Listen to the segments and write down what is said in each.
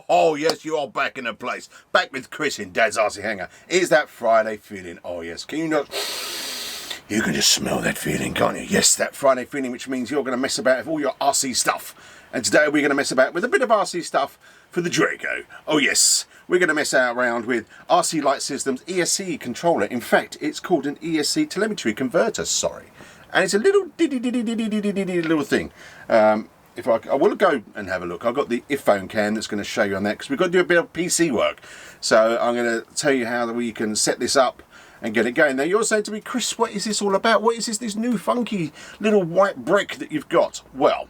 Oh, yes, you are back in the place. Back with Chris in Dad's RC Hangar. Is that Friday feeling? Oh, yes. Can you not? You can just smell that feeling, can't you? Yes, that Friday feeling, which means you're going to mess about with all your RC stuff. And today we're going to mess about with a bit of RC stuff for the Draco. Oh, yes. We're going to mess around with RC Light Systems ESC controller. In fact, it's called an ESC Telemetry Converter, sorry. And it's a little little thing. I will go and have a look. I've got the iPhone cam that's going to show you on that because we've got to do a bit of PC work. So I'm going to tell you how we can set this up and get it going. Now you're saying to me, Chris, what is this all about? What is this new funky little white brick that you've got? Well,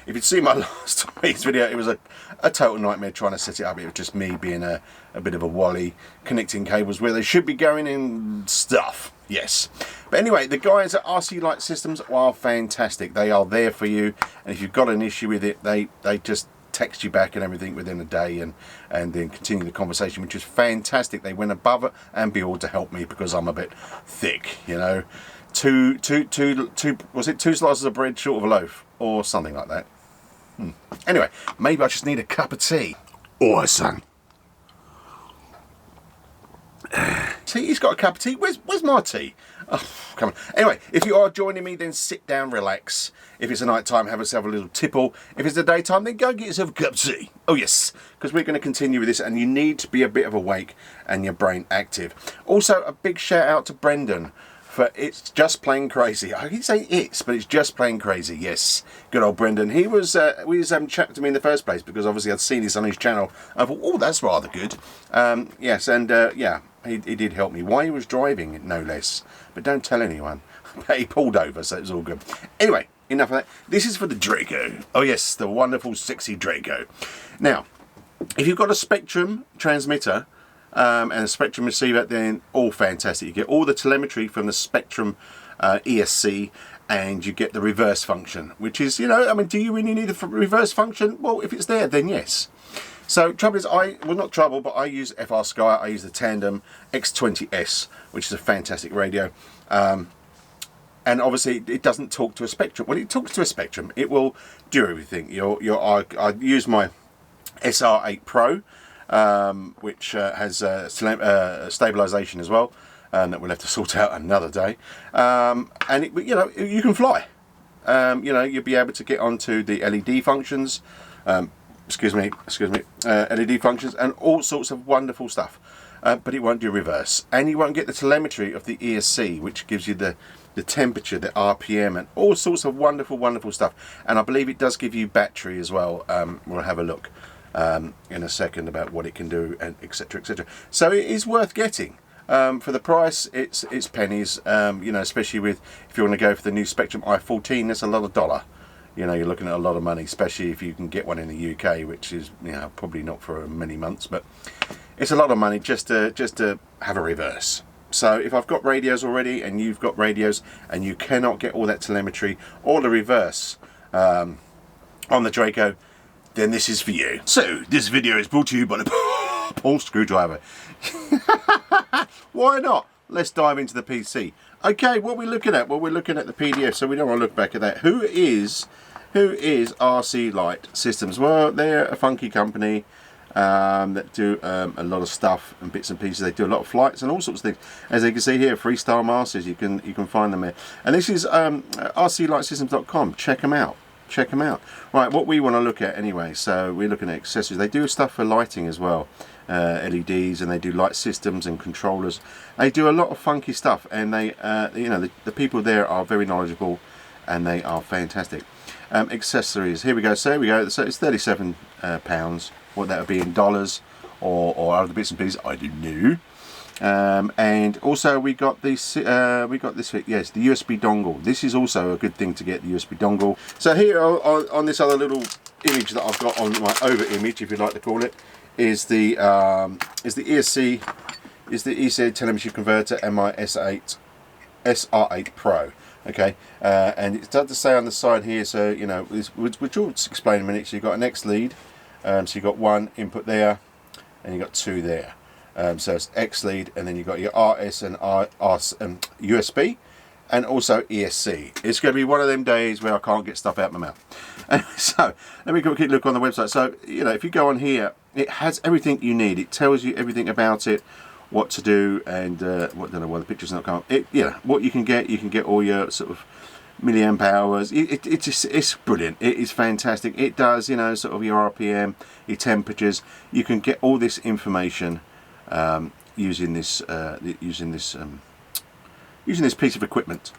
if you'd seen my last week's video, it was a total nightmare trying to set it up. It was just me being a bit of a wally, connecting cables where they should be going and stuff. Yes. But anyway, the guys at RC Light Systems are fantastic. They are there for you. And if you've got an issue with it, they just text you back and everything within a day and then continue the conversation, which is fantastic. They went above and beyond to help me because I'm a bit thick, you know. Was it 2 slices of bread short of a loaf or something like that? Anyway, maybe I just need a cup of tea. Oh, son. See, he's got a cup of tea. Where's my tea? Oh, come on. Anyway, if you are joining me, then sit down, relax. If it's a night time, have yourself a little tipple. If it's the daytime, then go get yourself a cup of tea. Oh yes, because we're going to continue with this, and you need to be a bit of awake and your brain active. Also, a big shout out to Brendan for It's Just Plain Crazy. I didn't say it's, but it's Just Plain Crazy. Yes, good old Brendan. He was chatting to me in the first place because obviously I'd seen this on his channel. I thought, oh, that's rather good. Yes, and yeah. He did help me while he was driving, no less. But don't tell anyone. But he pulled over, so it was all good. Anyway, enough of that. This is for the Draco. Oh yes, the wonderful, sexy Draco. Now, if you've got a Spektrum transmitter and a Spektrum receiver, then all fantastic. You get all the telemetry from the Spektrum ESC, and you get the reverse function, which is, you know, I mean, do you really need a reverse function? Well, if it's there, then yes. So trouble is, not trouble, but I use Frsky. I use the Tandem X20S, which is a fantastic radio. And obviously it doesn't talk to a Spektrum. When it talks to a Spektrum, it will do everything. I use my SR8 Pro, which has stabilization as well, that we'll have to sort out another day. And you can fly. You'll be able to get onto the LED functions. LED functions and all sorts of wonderful stuff, but it won't do reverse, and you won't get the telemetry of the ESC, which gives you the temperature, the RPM, and all sorts of wonderful stuff. And I believe it does give you battery as well. We'll have a look in a second about what it can do, and etc. So it is worth getting. For the price, it's pennies. Especially if you want to go for the new Spektrum i14, that's a lot of dollar. You know, you're looking at a lot of money, especially if you can get one in the UK, which is, you know, probably not for many months, but it's a lot of money just to have a reverse. So if I've got radios already and you've got radios and you cannot get all that telemetry or the reverse on the Draco, then this is for you. So this video is brought to you by the Paul Screwdriver. Why not? Let's dive into the PC. Okay, what are we looking at? Well, we're looking at the PDF, so we don't want to look back at that. Who is RC Light Systems? Well, they're a funky company that do a lot of stuff and bits and pieces. They do a lot of flights and all sorts of things. As you can see here, Freestyle Masters, you can find them here. And this is rclightsystems.com. Check them out. Check them out. Right, what we want to look at anyway, so we're looking at accessories. They do stuff for lighting as well. LEDs, and they do light systems and controllers. They do a lot of funky stuff, and they the people there are very knowledgeable, and they are fantastic. Accessories, here we go. So here we go. So it's £37. What that would be in dollars or other bits and pieces, I don't know. And also we got this yes, the USB dongle. This is also a good thing to get, the USB dongle. So here on this other little image that I've got on my over image, if you'd like to call it, is the ESC Telemetry Converter and my SR8 Pro. Okay, and it does say on the side here, so you know, which will explain in a minute. So you've got an X lead, so you've got one input there, and you've got two there. So it's X lead, and then you've got your RS and USB, and also ESC. It's going to be one of them days where I can't get stuff out my mouth. So let me go quick look on the website. So, you know, if you go on here, it has everything you need. It tells you everything about it, what to do, and what, I don't know why the picture's not coming. You know, what you can get all your sort of milliamp hours. It's brilliant. It is fantastic. It does, you know, sort of your RPM, your temperatures. You can get all this information using this piece of equipment.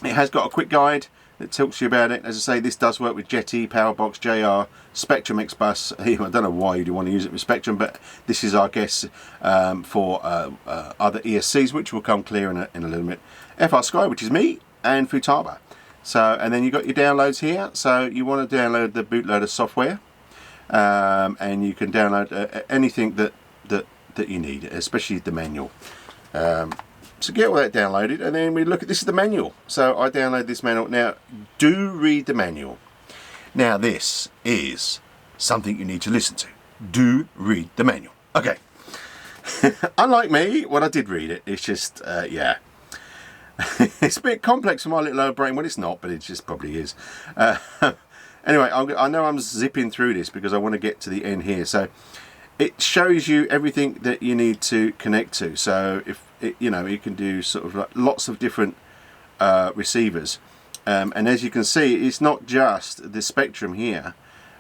It has got a quick guide that tells you about it. As I say, this does work with Jetty, Powerbox, JR, Spektrum X Bus. I don't know why you'd want to use it with Spektrum, but this is, I guess, for other ESCs, which will come clear in a little bit. Frsky, which is me, and Futaba. So, and then you've got your downloads here. So you want to download the bootloader software, and you can download anything that you need, especially the manual. So get all that downloaded, and then we look at, this is the manual. So I download this manual. Now, do read the manual. Now, this is something you need to listen to. Do read the manual. Okay. Unlike me, when I did read it, it's just, yeah. It's a bit complex for my little old brain. Well, it's not, but it just probably is. Anyway, I know I'm zipping through this because I want to get to the end here. So it shows you everything that you need to connect to. So if you know, you can do sort of like lots of different receivers, and as you can see, it's not just the Spektrum here.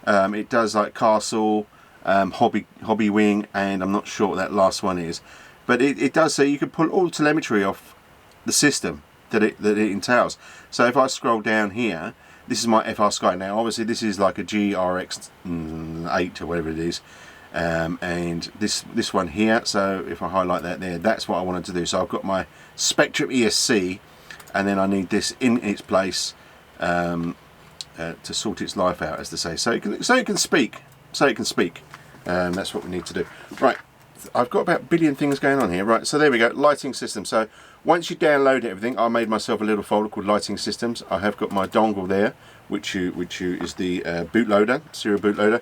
It does like Castle, Hobby Wing, and I'm not sure what that last one is, but it does. So you can pull all the telemetry off the system that it entails. So if I scroll down here, this is my Frsky. Now obviously this is like a GRX8 or whatever it is. And this one here, so if I highlight that there, that's what I wanted to do. So I've got my Spektrum ESC, and then I need this in its place to sort its life out, as they say. So it can speak. That's what we need to do. Right, I've got about a billion things going on here. Right, so there we go, lighting system. So once you download everything, I made myself a little folder called lighting systems. I have got my dongle there, which is the bootloader, serial bootloader.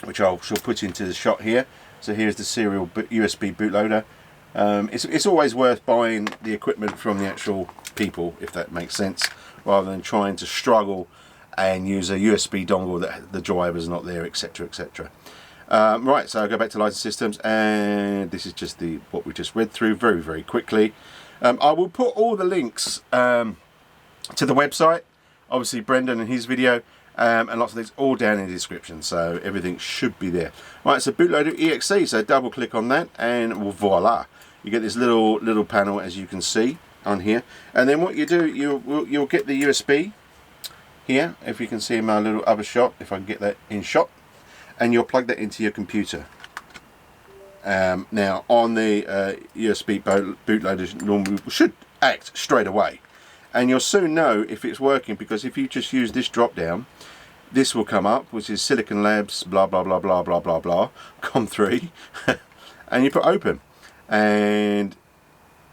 Which I shall put into the shot here. So here's the serial USB bootloader. It's always worth buying the equipment from the actual people, if that makes sense, rather than trying to struggle and use a USB dongle that the driver's not there, etc, etc. Right, so I'll go back to lighting systems, and this is just what we just read through very, very quickly. I will put all the links to the website, obviously Brendan and his video, and lots of things all down in the description, so everything should be there. Right, so bootloader EXE, so double click on that, and well, voila, you get this little panel, as you can see on here. And then what you do, you'll get the USB here, if you can see in my little other shot, if I can get that in shot, and you'll plug that into your computer. Now on the USB bootloader normally should act straight away, and you'll soon know if it's working, because if you just use this drop down, this will come up, which is Silicon Labs blah blah blah blah blah blah blah COM3 and you put open, and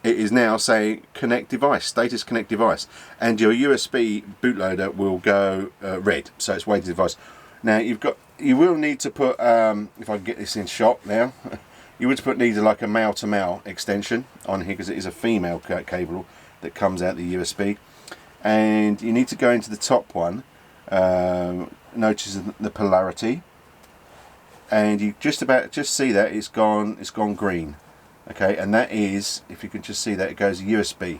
it is now saying connect device, status connect device, and your USB bootloader will go red, so it's weighted device. Now you will need to put if I can get this in shot now, you would need like a male to male extension on here, because it is a female cable that comes out the USB, and you need to go into the top one, notice the polarity, and you just see that it's gone green. Okay, and that is, if you can just see that, it goes USB.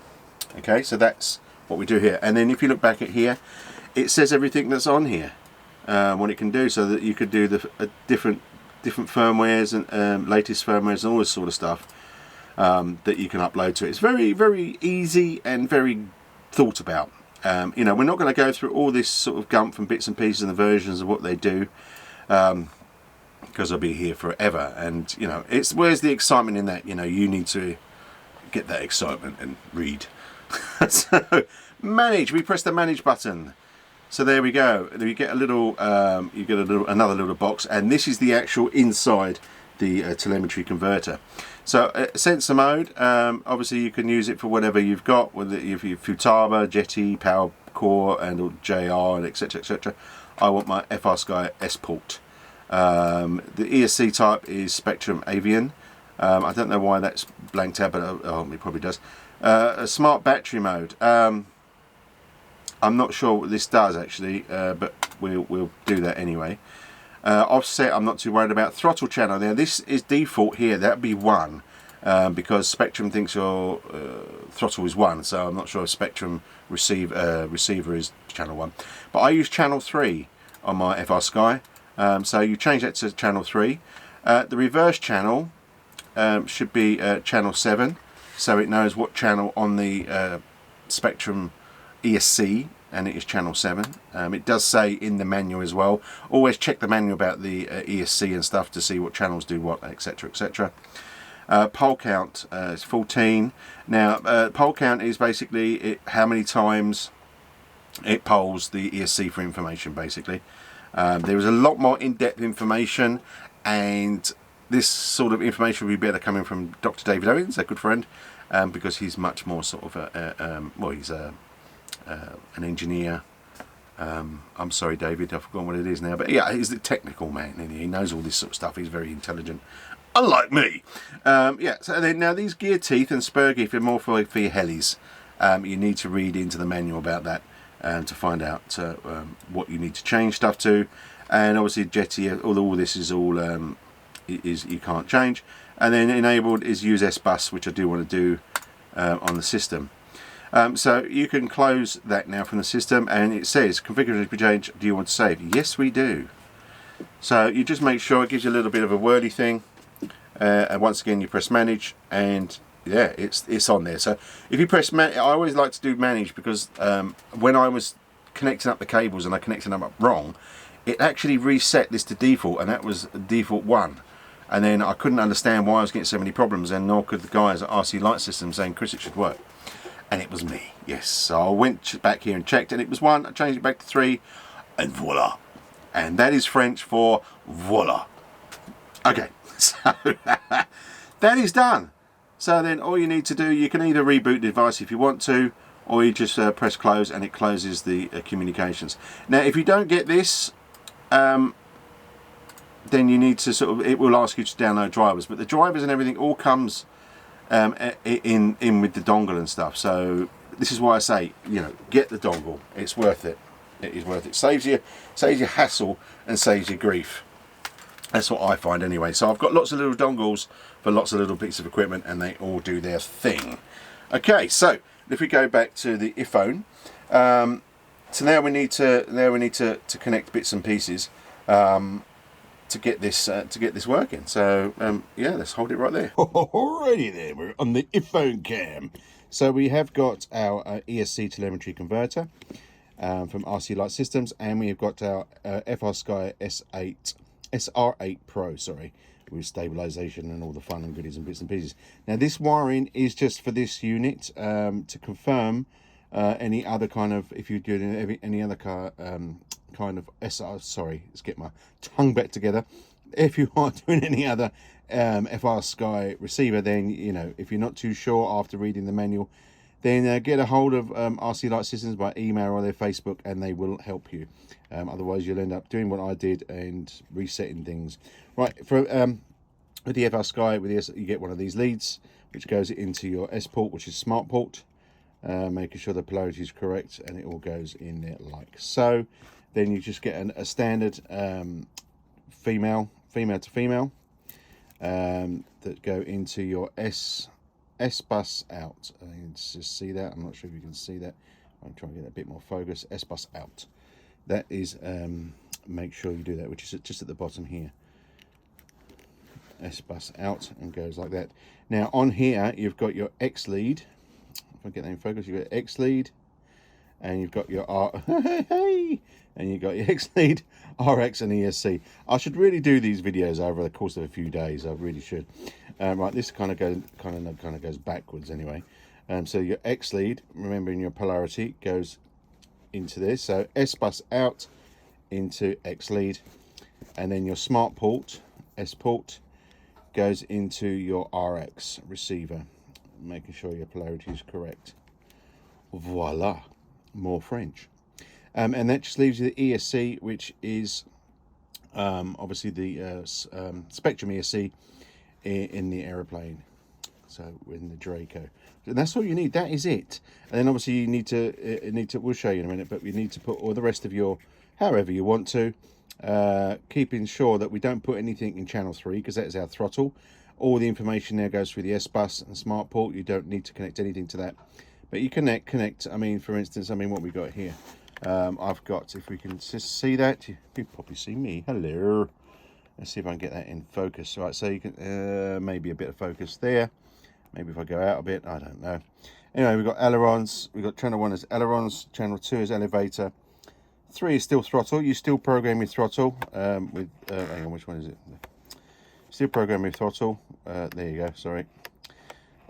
Okay, so that's what we do here. And then if you look back at here, it says everything that's on here, what it can do, so that you could do the different firmwares and latest firmwares and all this sort of stuff that you can upload to it. It's very, very easy and very thought about. You know, we're not going to go through all this sort of gumph and bits and pieces and the versions of what they do, because I'll be here forever. And you know, where's the excitement in that? You know, you need to get that excitement and read. So manage, we press the manage button. So there we go. You get a little, another little box, and this is the actual inside the telemetry converter. So sensor mode, obviously you can use it for whatever you've got, whether if you've Futaba, Jetty, Power Core, and JR, and etc, etc. I want my Frsky S port. The ESC type is Spektrum Avian. I don't know why that's blanked out, but it probably does. A smart battery mode. I'm not sure what this does actually, but we'll do that anyway. Offset, I'm not too worried about. Throttle channel. Now this is default here. That'd be 1, because Spektrum thinks your throttle is 1. So I'm not sure if Spektrum receiver is channel 1. But I use channel 3 on my Frsky. So you change that to channel 3. The reverse channel should be channel 7, so it knows what channel on the Spektrum ESC, and it is channel 7. It does say in the manual as well. Always check the manual about the ESC and stuff to see what channels do what, etc, etc. Pole count is 14. Now pole count is basically how many times it polls the ESC for information, basically. There is a lot more in-depth information, and this sort of information would be better coming from Dr. David Owens, a good friend, because he's much more sort of well, he's an engineer. I'm sorry, David, I've forgotten what it is now, but yeah, he's the technical man, and he knows all this sort of stuff. He's very intelligent, unlike me. Yeah, so then now these gear teeth and spur gear are more for your helis. You need to read into the manual about that to find out what you need to change stuff to, and obviously jetty, all this is all you can't change. And then enabled is use S-bus, which I do want to do on the system. So you can close that now from the system, and it says configuration change, do you want to save? Yes, we do. So you just make sure, it gives you a little bit of a wordy thing, and once again you press manage, and yeah, it's on there. So if you press I always like to do manage, because when I was connecting up the cables and I connected them up wrong, it actually reset this to default, and that was default 1. And then I couldn't understand why I was getting so many problems, and nor could the guys at RC Light Systems saying, Chris, it should work. And it was me, yes. So I went back here and checked, and it was 1. I changed it back to 3, and voila. And that is French for voila. Okay, so that is done. So then all you need to do, you can either reboot the device if you want to, or you just press close, and it closes the communications. Now, if you don't get this, then you need to sort of, it will ask you to download drivers, but the drivers and everything all comes in with the dongle and stuff. So this is why I say, you know, get the dongle. It's worth it. It is worth it. Saves you hassle and saves you grief. That's what I find anyway. So I've got lots of little dongles for lots of little bits of equipment, and they all do their thing. Okay, so if we go back to the iPhone, so now we need to connect bits and pieces to get this working. So yeah, let's hold it right there. Alrighty then, we're on the iPhone cam. So we have got our ESC Telemetry Converter from RC Light Systems, and we've got our Frsky SR8 Pro, sorry, with stabilization and all the fun and goodies and bits and pieces. Now this wiring is just for this unit to confirm any other kind of, if you're doing any other kind of SR, sorry, let's get my tongue back together. If you are doing any other Frsky receiver, then, you know, if you're not too sure after reading the manual, then get a hold of RC Light Systems by email or their Facebook, and they will help you. Otherwise, you'll end up doing what I did and resetting things. Right, for with the Frsky, with the you get one of these leads, which goes into your S port, which is smart port, making sure the polarity is correct, and it all goes in there like so. Then you just get a standard female to female that go into your S bus out. You can just see that. I'm not sure if you can see that. I'm trying to get a bit more focus. S bus out. That is, make sure you do that, which is just at the bottom here. S bus out, and goes like that. Now on here you've got your X lead. If I get that in focus, you've got X lead, and you've got your and you've got your X lead, RX, and ESC. I should really do these videos over the course of a few days. I really should. Right, this kind of goes backwards anyway. So your X lead, remembering your polarity, goes into this. So S bus out into X lead, and then your smart port, S port, goes into your RX receiver, making sure your polarity is correct. Voila, more French. And that just leaves you the ESC, which is obviously the Spektrum ESC in the aeroplane. So we're in the Draco, and that's all you need. That is it. And then obviously you need to, we'll show you in a minute, but we need to put all the rest of your, however you want to, keeping sure that we don't put anything in channel 3, because that is our throttle. All the information there goes through the S bus and smart port. You don't need to connect anything to that, but you connect. I mean, for instance, what we got here, I've got, if we can just see that, you can probably see me. Hello. Let's see if I can get that in focus. Right, so you can maybe a bit of focus there. Maybe if I go out a bit, I don't know. Anyway, we've got ailerons. We've got channel 1 as ailerons, channel 2 is elevator, 3 is still throttle. You still program your throttle with hang on, which one is it? Still program your throttle. There you go. Sorry,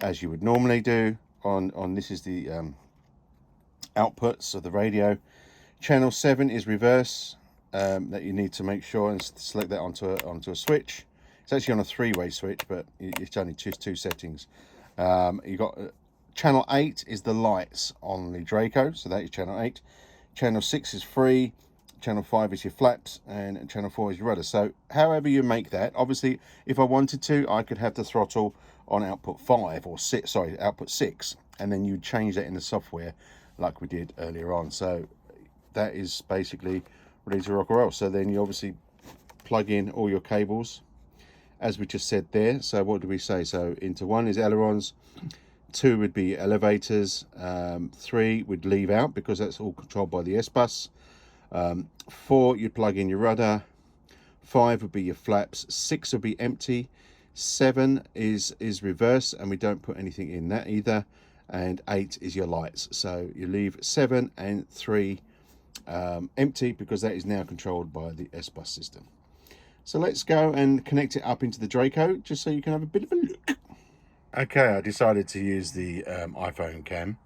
as you would normally do on this is the outputs of the radio. Channel 7 is reverse. That you need to make sure and select that onto a switch. It's actually on a 3-way switch, but it's only two settings. You got channel 8 is the lights on the Draco, so that is channel 8. Channel 6 is free. Channel 5 is your flaps, and channel 4 is your rudder. So however you make that, obviously if I wanted to, I could have the throttle on output 5 or 6, sorry, output 6, and then you change that in the software like we did earlier on. So that is basically ready to rock or roll. So then you obviously plug in all your cables as we just said there. So what do we say? So into 1 is ailerons, 2 would be elevators, 3 would leave out because that's all controlled by the S bus, 4 you'd plug in your rudder, 5 would be your flaps, 6 would be empty, 7 is reverse and we don't put anything in that either, and 8 is your lights. So you leave 7 and 3 empty because that is now controlled by the S bus system. So let's go and connect it up into the Draco just so you can have a bit of a look. Okay, I decided to use the iPhone cam.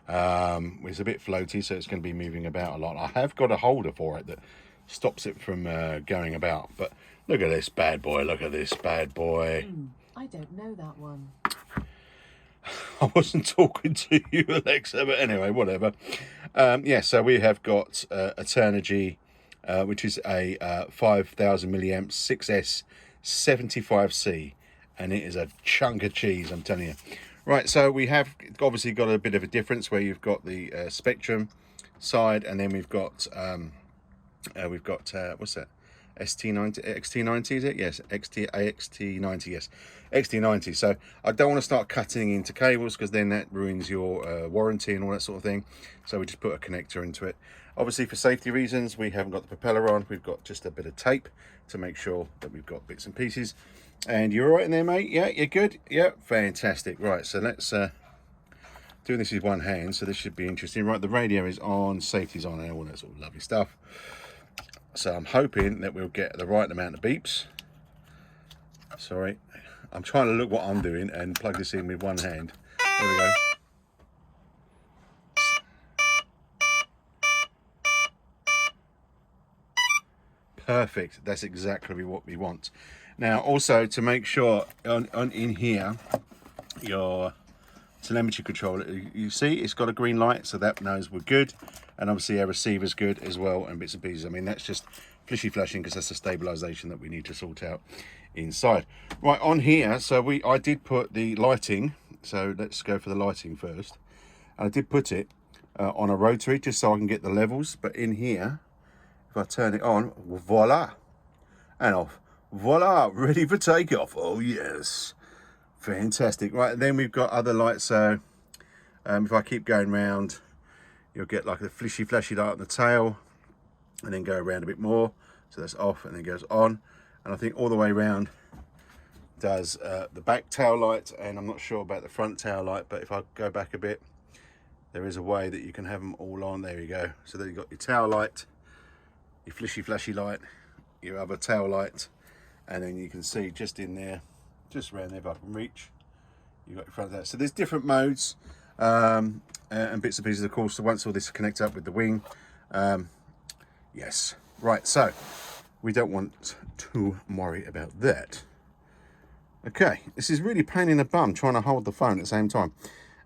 It's a bit floaty, so it's going to be moving about a lot. I have got a holder for it that stops it from going about, but look at this bad boy. Look at this bad boy. I don't know that one. I wasn't talking to you, Alexa, but anyway, whatever. Yeah, so we have got a Turnigy, which is a 5,000 milliamp 6S 75C, and it is a chunk of cheese, I'm telling you. Right, so we have obviously got a bit of a difference where you've got the Spektrum side, and then we've got what's that? XT90 is it? Yes, XT90, yes, XT90. So I don't want to start cutting into cables because then that ruins your warranty and all that sort of thing. So we just put a connector into it. Obviously for safety reasons, we haven't got the propeller on. We've got just a bit of tape to make sure that we've got bits and pieces. And you're all right in there, mate? Yeah, you're good? Yeah, fantastic. Right, so let's do this with one hand, so this should be interesting. Right, the radio is on, safety's on, and all that sort of lovely stuff. So I'm hoping that we'll get the right amount of beeps. Sorry, I'm trying to look what I'm doing and plug this in with one hand. There we go. Perfect, that's exactly what we want. Now also to make sure in here, your telemetry controller, you see it's got a green light, so that knows we're good. And obviously our receiver's good as well, and bits and pieces. I mean, that's just flishy flashing because that's the stabilization that we need to sort out inside. Right, on here, so I did put the lighting, so let's go for the lighting first. I did put it on a rotary just so I can get the levels, but in here, if I turn it on, voila, and off. Voila, ready for takeoff. Oh yes, fantastic. Right, then we've got other lights, so if I keep going round, you'll get like the flishy flashy light on the tail, and then go around a bit more, so that's off and then goes on. And I think all the way around does the back tail light, and I'm not sure about the front tail light, but if I go back a bit, there is a way that you can have them all on. There you go. So then you've got your tail light, your flishy flashy light, your other tail light, and then you can see just in there, just around there if I can reach, you've got your front of that. So there's different modes and bits and pieces, of course. So once all this connects up with the wing, yes, right, so we don't want to worry about that. Okay, this is really pain in the bum trying to hold the phone at the same time.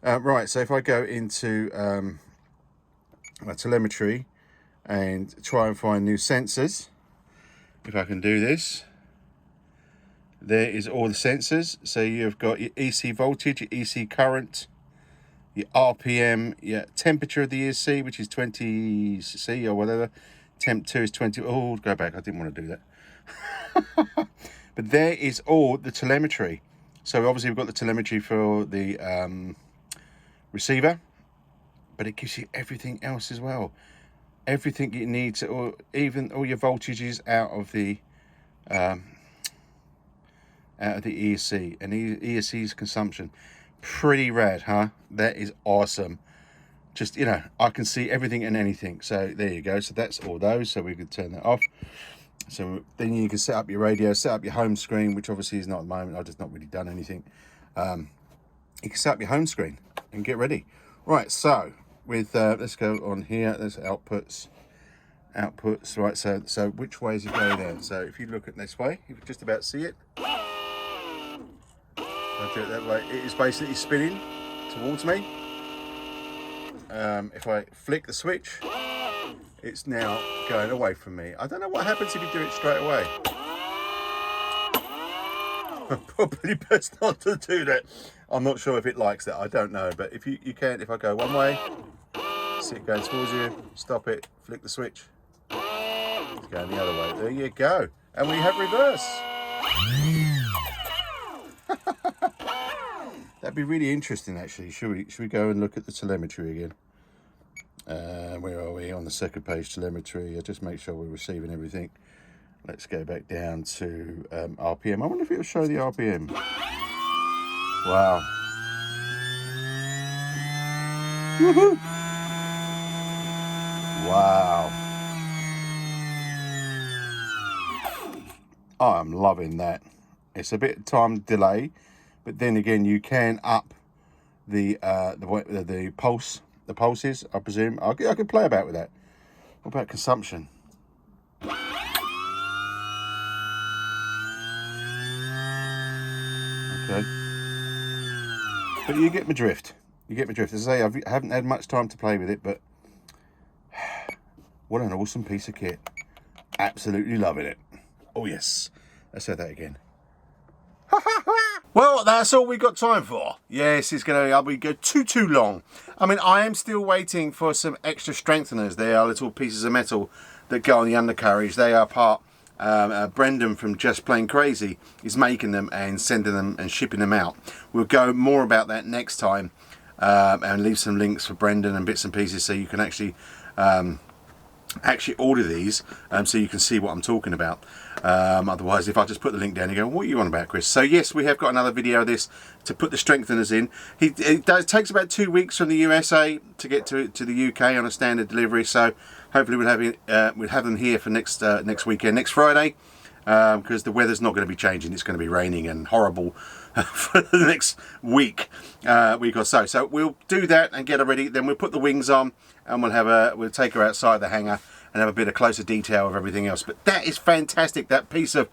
Right, so if I go into telemetry and try and find new sensors, if I can do this, There is all the sensors. So you've got your EC voltage, your EC current, your RPM, your temperature of the ESC, which is 20 C or whatever. Temp 2 is 20. Oh, go back. I didn't want to do that. But there is all the telemetry. So obviously we've got the telemetry for the receiver, but it gives you everything else as well. Everything you need to, or even all your voltages out of the ESC and ESC's consumption. Pretty rad, huh? That is awesome. Just, you know, I can see everything and anything. So there you go. So that's all those. So we could turn that off. So then you can set up your radio, set up your home screen, which obviously is not at the moment. I've just not really done anything. You can set up your home screen and get ready. Right, so with let's go on here. There's outputs. Right, so which way is it going there? So if you look at this way, you can just about see it. I'll do it that way. It is basically spinning towards me. If I flick the switch, it's now going away from me. I don't know what happens if you do it straight away. Probably best not to do that. I'm not sure if it likes that. I don't know. But if you can, if I go one way, see it going towards you, stop it, flick the switch, it's going the other way. There you go. And we have reverse. That'd be really interesting, actually. Should we go and look at the telemetry again? Where are we? On the second page, telemetry. I'll just make sure we're receiving everything. Let's go back down to RPM. I wonder if it'll show the RPM. Wow. Woohoo! Wow. I'm loving that. It's a bit time delay, but then again, you can up the pulses. I presume I can play about with that. What about consumption? Okay, but you get my drift. You get my drift. As I say, I haven't had much time to play with it, but what an awesome piece of kit. Absolutely loving it. Oh yes, let's say that again. Well, that's all we got time for. Yes, it's going to be too long. I mean, I am still waiting for some extra strengtheners. They are little pieces of metal that go on the undercarriage. They are part, Brendan from Just Plain Crazy is making them and sending them and shipping them out. We'll go more about that next time and leave some links for Brendan and bits and pieces so you can actually order these so you can see what I'm talking about. Otherwise, if I just put the link down, you go, what are you on about, Chris? So yes, we have got another video of this to put the strengtheners in. It takes about 2 weeks from the USA to get to the UK on a standard delivery. So hopefully we'll have them here for next weekend, next Friday, because the weather's not going to be changing. It's going to be raining and horrible for the next week or so. So we'll do that and get her ready. Then we'll put the wings on and we'll take her outside the hangar and have a bit of closer detail of everything else. But that is fantastic. That piece of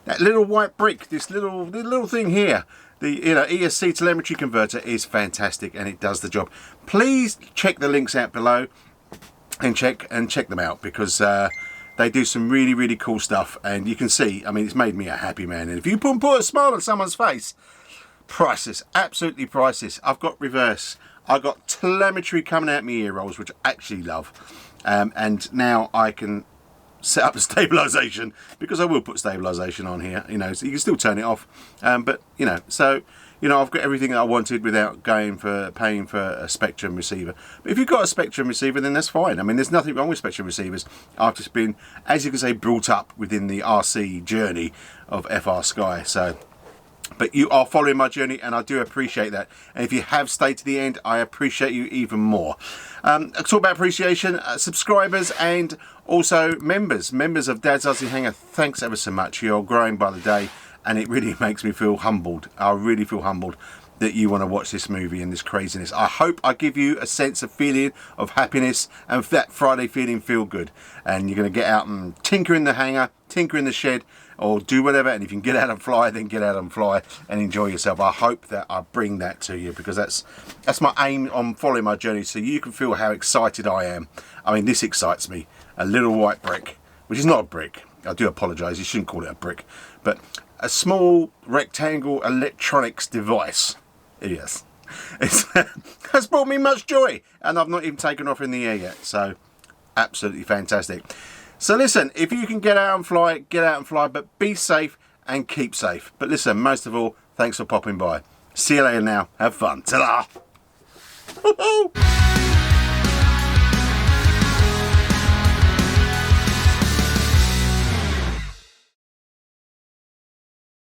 that little white brick, this little thing here, the ESC Telemetry Converter is fantastic and it does the job. Please check the links out below and check them out, because they do some really cool stuff, and you can see, I mean, it's made me a happy man. And if you put a smile on someone's face, priceless, absolutely priceless. I've got reverse, I've got telemetry coming out my ear rolls, which I actually love, and now I can set up a stabilization, because I will put stabilization on here, so you can still turn it off, but I've got everything that I wanted without paying for a Spektrum receiver. But if you've got a Spektrum receiver, then that's fine. I mean, there's nothing wrong with Spektrum receivers. I've just been, as you can say, brought up within the RC journey of FrSky. So, but you are following my journey, and I do appreciate that. And if you have stayed to the end, I appreciate you even more. Talk about appreciation, subscribers and also members of Dad's Aussie Hangar. Thanks ever so much. You're growing by the day, and it really makes me feel humbled. I really feel humbled that you want to watch this movie and this craziness. I hope I give you a sense of feeling of happiness, and that Friday feeling feel good. And you're going to get out and tinker in the hangar, tinker in the shed, or do whatever. And if you can get out and fly, then get out and fly and enjoy yourself. I hope that I bring that to you, because that's my aim on following my journey, so you can feel how excited I am. I mean, this excites me. A little white brick, which is not a brick. I do apologise. You shouldn't call it a brick, but a small rectangle electronics device. Yes. It has brought me much joy, and I've not even taken off in the air yet, so absolutely fantastic. So listen, if you can get out and fly, get out and fly, but be safe and keep safe. But listen, most of all, thanks for popping by. See you later now. Have fun. Ta-da!